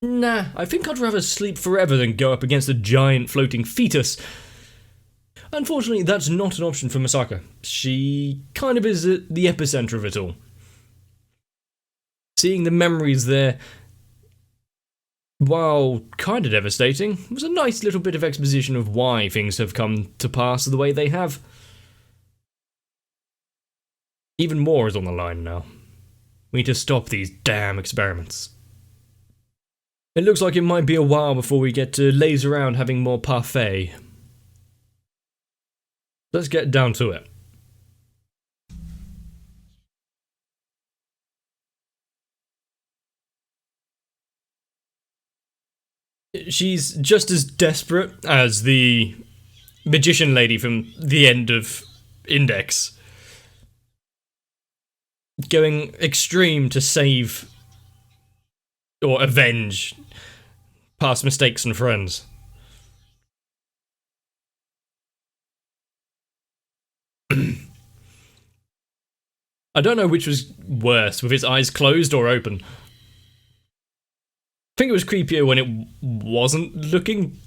Nah, I think I'd rather sleep forever than go up against a giant floating fetus. Unfortunately, that's not an option for Masako. She kind of is at the epicenter of it all. Seeing the memories there, while kind of devastating, was a nice little bit of exposition of why things have come to pass the way they have. Even more is on the line now. We need to stop these damn experiments. It looks like it might be a while before we get to laze around having more parfait. Let's get down to it. She's just as desperate as the magician lady from the end of Index. Going extreme to save or avenge past mistakes and friends. I don't know which was worse, with its eyes closed or open. I think it was creepier when it wasn't looking.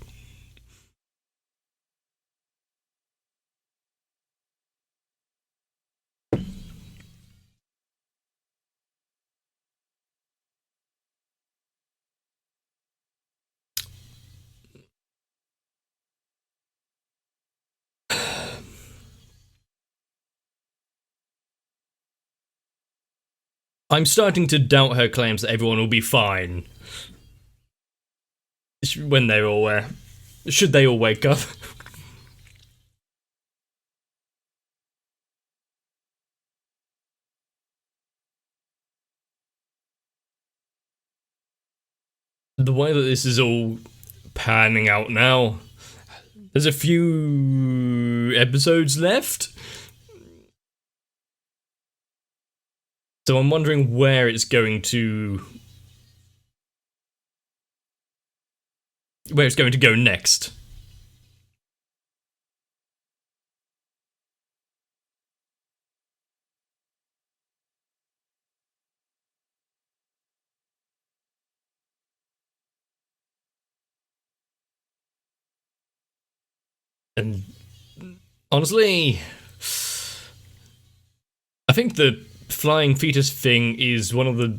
I'm starting to doubt her claims that everyone will be fine when they're all should they all wake up. The way that this is all panning out now, there's a few episodes left, so I'm wondering where it's going to go next. And honestly, I think the flying fetus thing is one of the...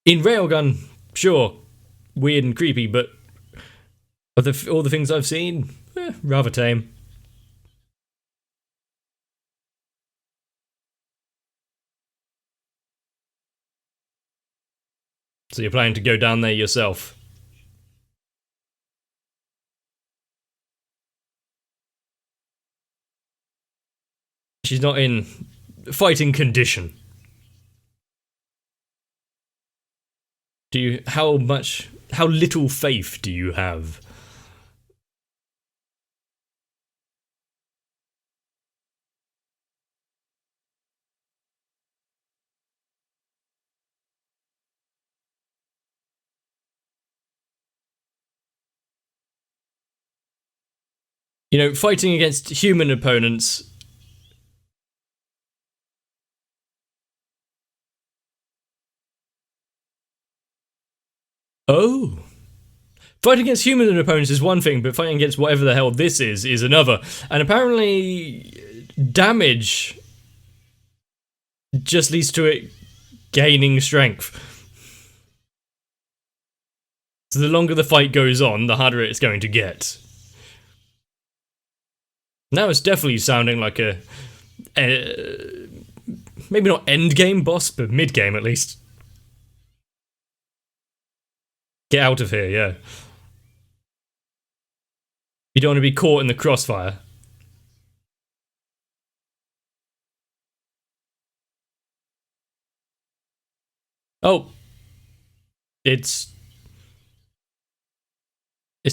In Railgun, sure, weird and creepy, but of all the things I've seen, rather tame. So you're planning to go down there yourself? She's not in fighting condition. How little faith do you have? You know, fighting against human opponents... Oh. Fighting against human opponents is one thing, but fighting against whatever the hell this is another. And apparently, damage just leads to it gaining strength. So the longer the fight goes on, the harder it's going to get. Now it's definitely sounding like a maybe not end game boss, but mid game at least. Get out of here, yeah. You don't want to be caught in the crossfire. Oh, it's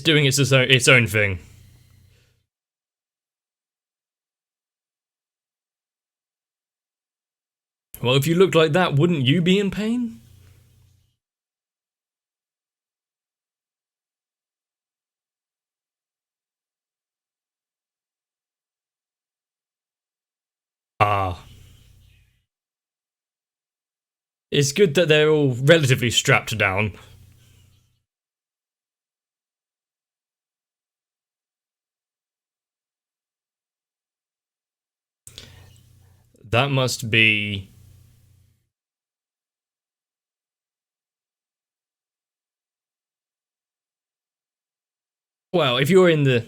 doing its own thing. Well, if you looked like that, wouldn't you be in pain? Ah. It's good that they're all relatively strapped down. That must be... Well, if you're in the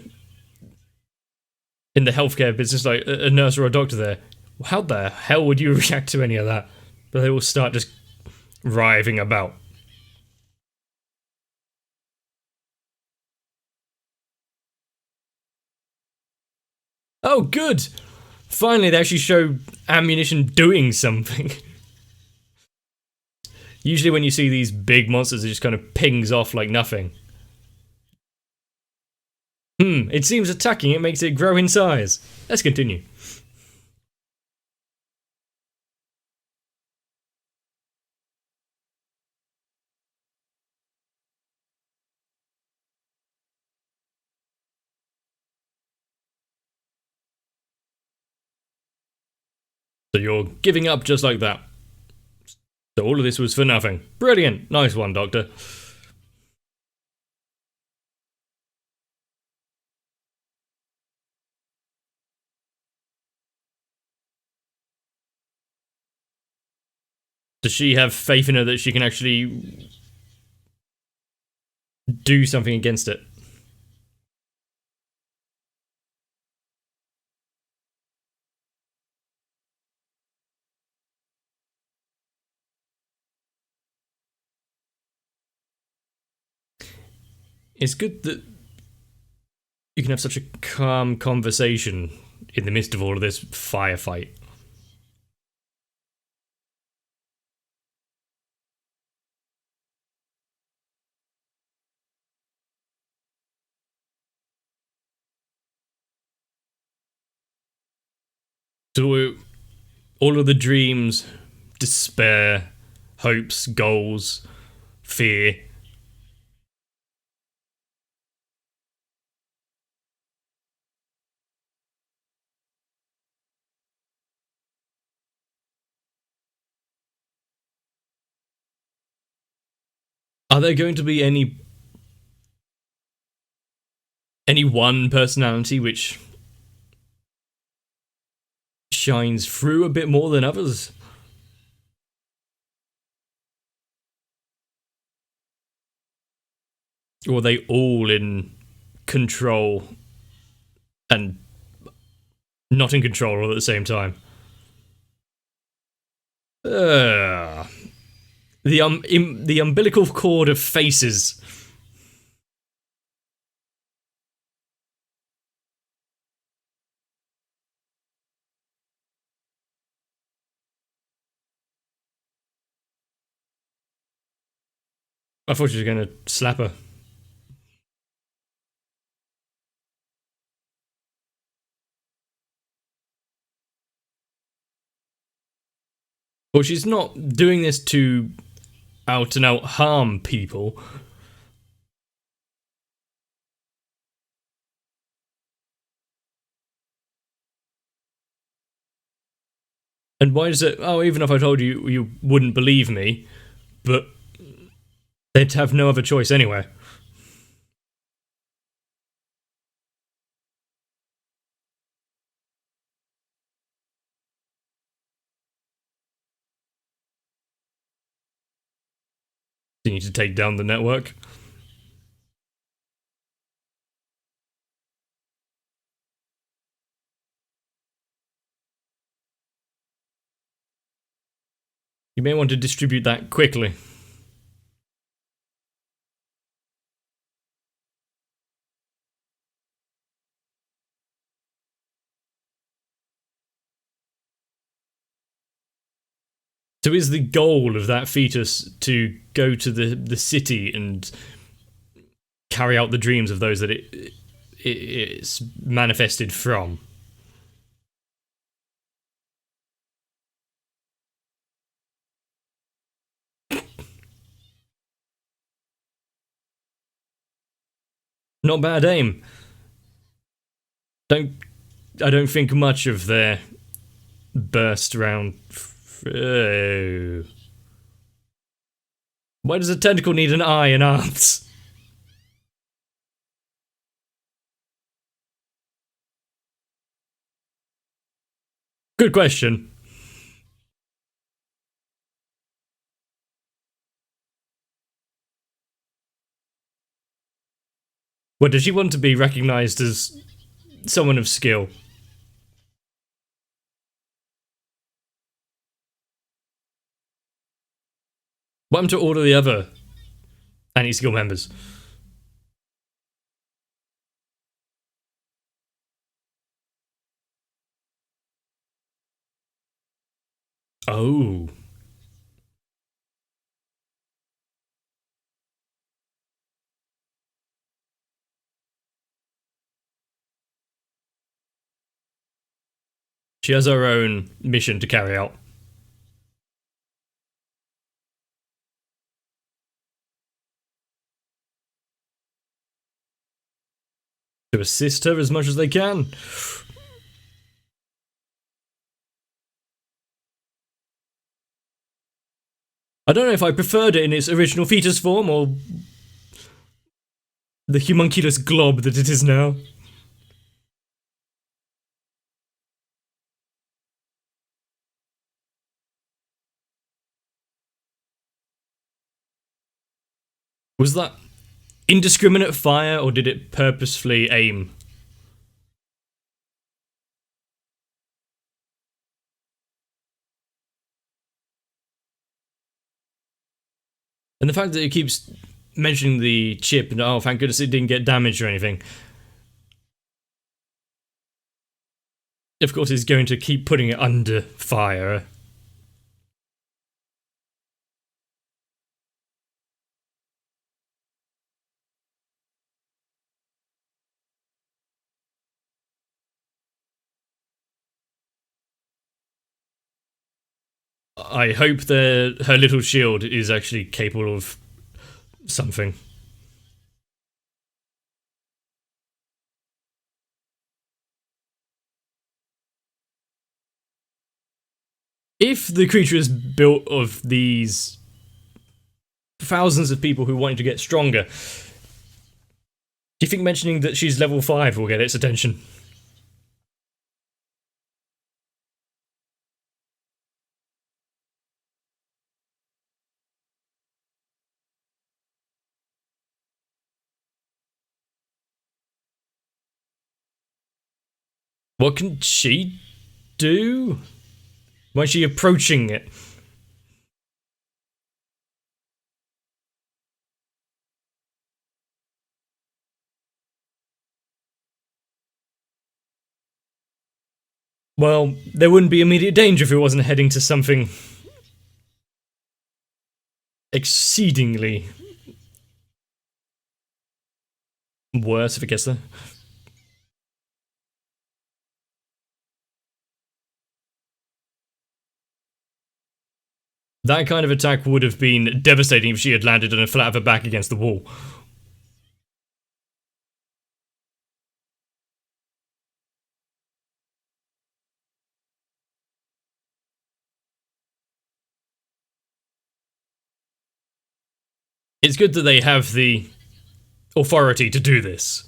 healthcare business, like a nurse or a doctor there, how the hell would you react to any of that? But they all start just writhing about. Oh, good! Finally, they actually show ammunition doing something. Usually when you see these big monsters, it just kind of pings off like nothing. It seems attacking it makes it grow in size. Let's continue. So you're giving up just like that. So all of this was for nothing. Brilliant. Nice one, Doctor. Does she have faith in her that she can actually do something against it? It's good that you can have such a calm conversation in the midst of all of this firefight. So all of the dreams, despair, hopes, goals, fear. Are there going to be any one personality which shines through a bit more than others? Or are they all in control and not in control all at the same time? Uh, the umbilical cord of faces. I thought you were going to slap her. Well, she's not doing this to out and out harm people. And why does it? Oh, even if I told you, you wouldn't believe me, but they'd have no other choice anyway. You need to take down the network. You may want to distribute that quickly. So is the goal of that fetus to go to the city and carry out the dreams of those that it's manifested from? Not bad aim. I don't think much of their burst round. Oh. Why does a tentacle need an eye and arms? Good question. What, does she want to be recognised as someone of skill? What happened to all of the other anti-skill members? Oh. She has her own mission to carry out. To assist her as much as they can. I don't know if I preferred it in its original fetus form or the homunculus glob that it is now. Was that indiscriminate fire, or did it purposefully aim? And the fact that it keeps mentioning the chip and oh, thank goodness it didn't get damaged or anything. Of course, it's going to keep putting it under fire. I hope that her little shield is actually capable of something. If the creature is built of these thousands of people who wanted to get stronger, do you think mentioning that she's level 5 will get its attention? What can she do? Why is she approaching it? Well, there wouldn't be immediate danger if it wasn't heading to something exceedingly worse if it gets there. That kind of attack would have been devastating if she had landed on a flat of her back against the wall. It's good that they have the authority to do this.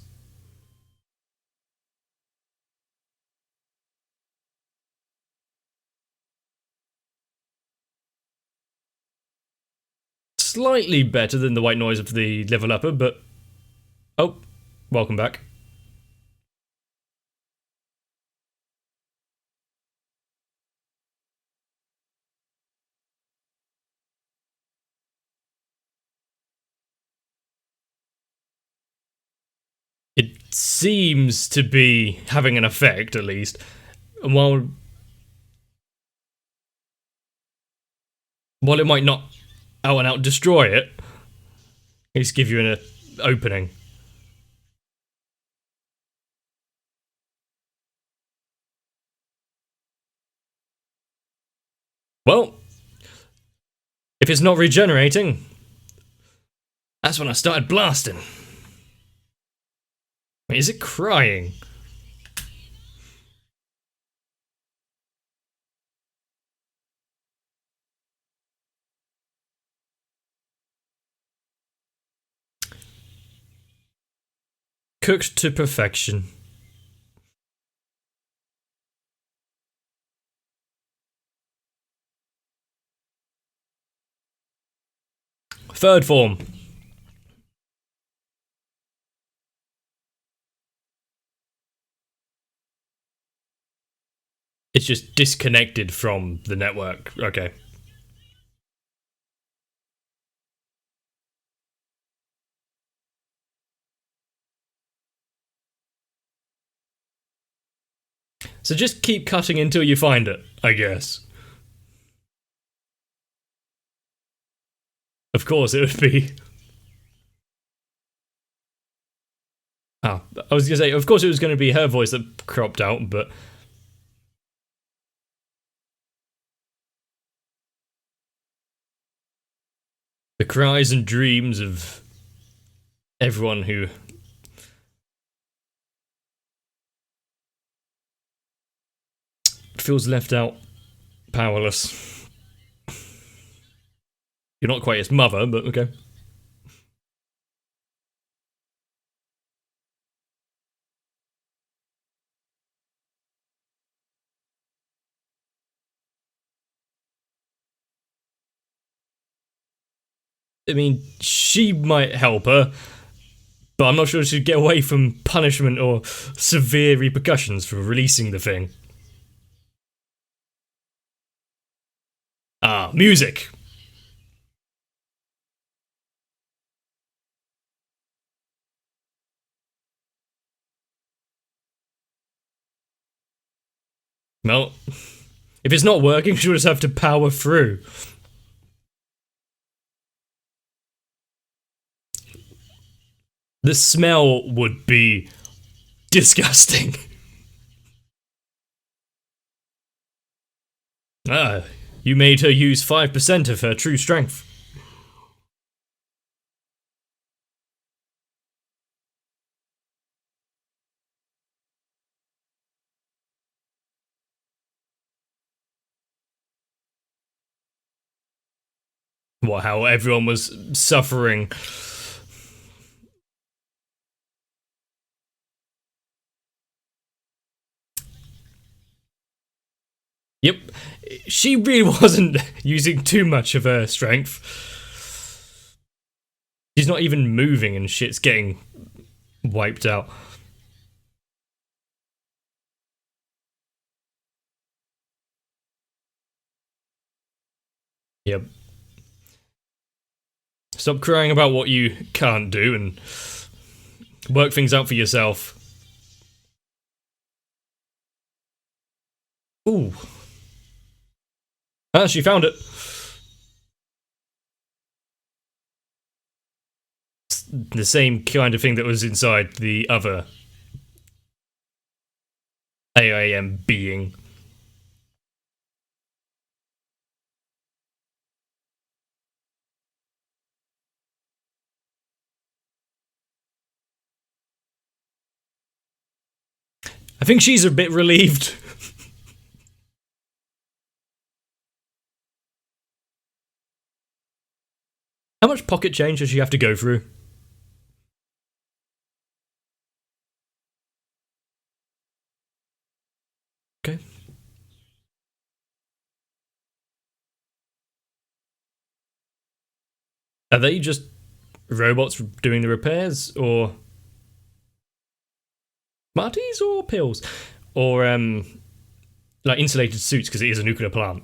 Slightly better than the white noise of the level upper, but... Oh, welcome back. It seems to be having an effect, at least. And while it might not out and out destroy it, at least give you an opening. Well, if it's not regenerating, that's when I started blasting. Is it crying? Cooked to perfection. Third form. It's just disconnected from the network. Okay. So just keep cutting until you find it, I guess. Of course it would be. Oh, I was gonna say, of course it was gonna be her voice that cropped out, but... The cries and dreams of everyone who feels left out, powerless. You're not quite his mother, but okay. I mean, she might help her, but I'm not sure she'd get away from punishment or severe repercussions for releasing the thing. Ah, music! Well, if it's not working, she'll just have to power through. The smell would be disgusting. Ah, you made her use 5% of her true strength. What, how everyone was suffering. Yep, she really wasn't using too much of her strength. She's not even moving and shit's getting wiped out. Yep. Stop crying about what you can't do and work things out for yourself. Ooh. Ah, she found it. It's the same kind of thing that was inside the other AIM being. I think she's a bit relieved. How much pocket change does she have to go through? Okay. Are they just robots doing the repairs, or Smarties or pills? Or, like insulated suits because it is a nuclear plant?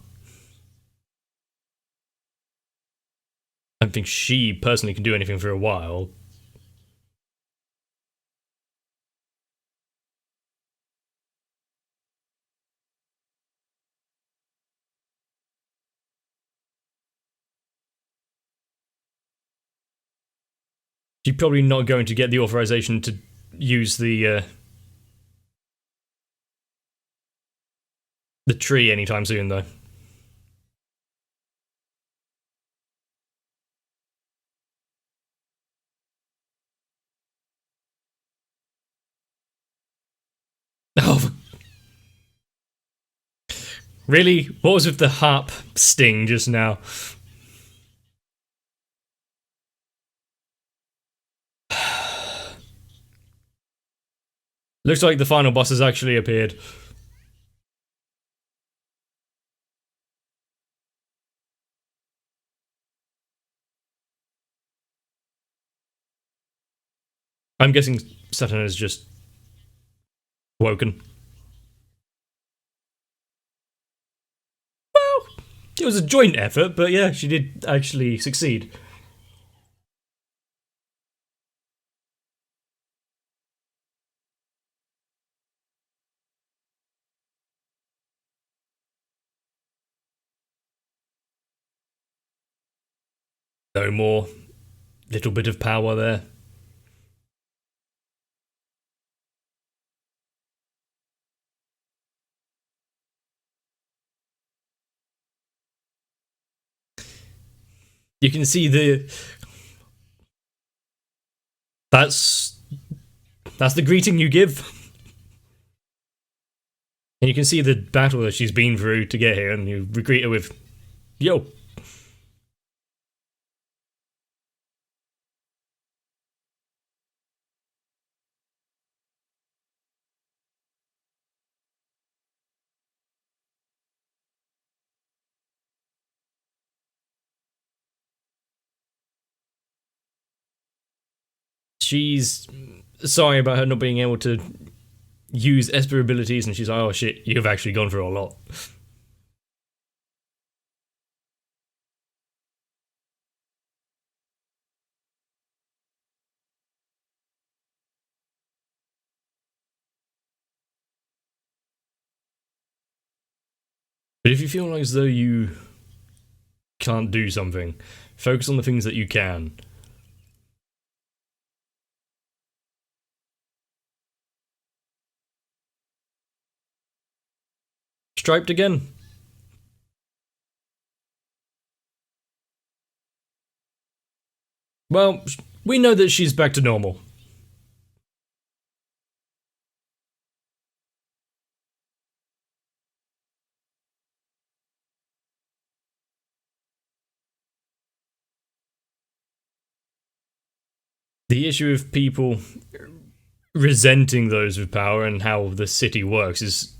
I don't think she personally can do anything for a while. She's probably not going to get the authorization to use the tree anytime soon, though. Oh, really? What was with the harp sting just now? Looks like the final boss has actually appeared. I'm guessing Saturn is just woken. Well, it was a joint effort, but yeah, she did actually succeed. No more. Little bit of power there. You can see that's the greeting you give. And you can see the battle that she's been through to get here, and you greet her with, yo. She's sorry about her not being able to use Esper abilities, and she's like, oh shit, you've actually gone through a lot. But if you feel like as though you can't do something, focus on the things that you can. Striped again. Well, we know that she's back to normal. The issue of people resenting those with power and how the city works is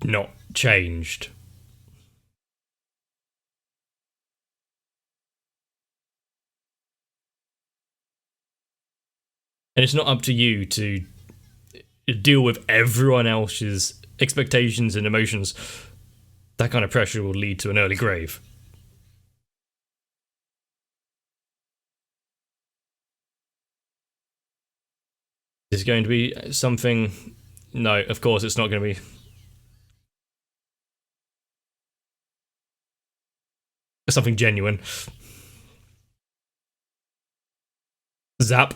not changed. And it's not up to you to deal with everyone else's expectations and emotions. That kind of pressure will lead to an early grave. Is it going to be something? No, of course it's not going to be. Something genuine. Zap.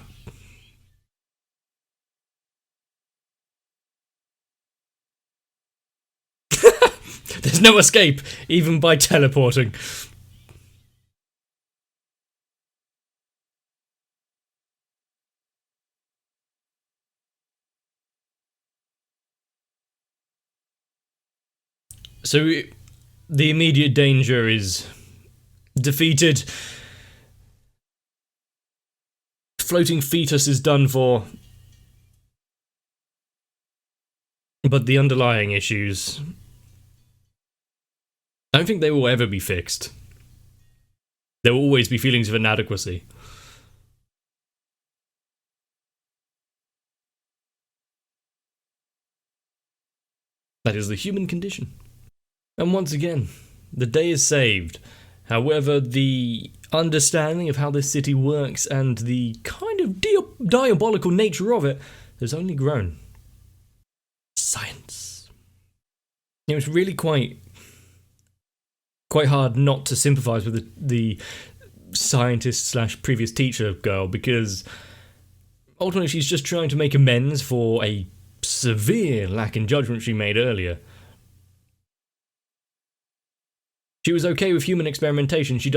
There's no escape, even by teleporting. So, the immediate danger is defeated. Floating fetus is done for. But the underlying issues, I don't think they will ever be fixed. There will always be feelings of inadequacy. That is the human condition. And once again, the day is saved. However, the understanding of how this city works and the kind of diabolical nature of it has only grown. Science. It was really quite hard not to sympathise with the scientist slash previous teacher girl, because ultimately she's just trying to make amends for a severe lack in judgment she made earlier. She was okay with human experimentation. She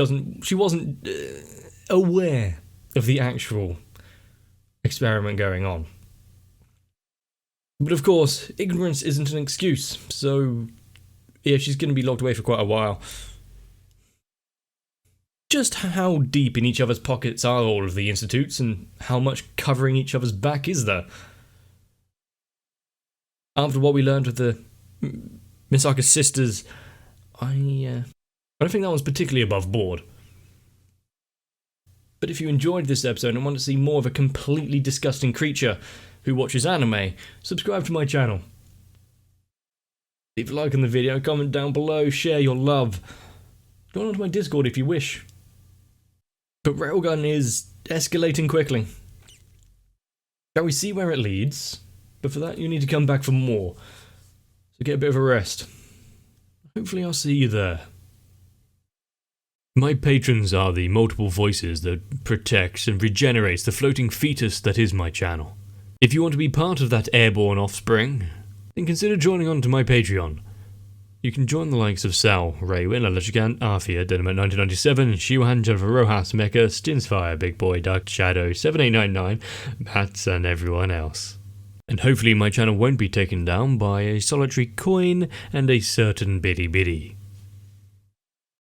wasn't aware of the actual experiment going on. But of course, ignorance isn't an excuse, so yeah, she's going to be locked away for quite a while. Just how deep in each other's pockets are all of the institutes, and how much covering each other's back is there? After what we learned with the Misaka sisters, I don't think that one's particularly above board. But if you enjoyed this episode and want to see more of a completely disgusting creature who watches anime, subscribe to my channel. Leave a like on the video, comment down below, share your love. Join onto my Discord if you wish. But Railgun is escalating quickly. Shall we see where it leads? But for that you need to come back for more. So get a bit of a rest. Hopefully I'll see you there. My patrons are the multiple voices that protects and regenerates the floating fetus that is my channel. If you want to be part of that airborne offspring, then consider joining on to my Patreon. You can join the likes of Sal, Raywin, Electricant, Arthea, Dynamite 1997, Shiwan, Jennifer Rojas, Mecha, Stinsfire, Big Boy, Dark Shadow, 7899, Mats, and everyone else. And hopefully my channel won't be taken down by a solitary coin and a certain biddy biddy.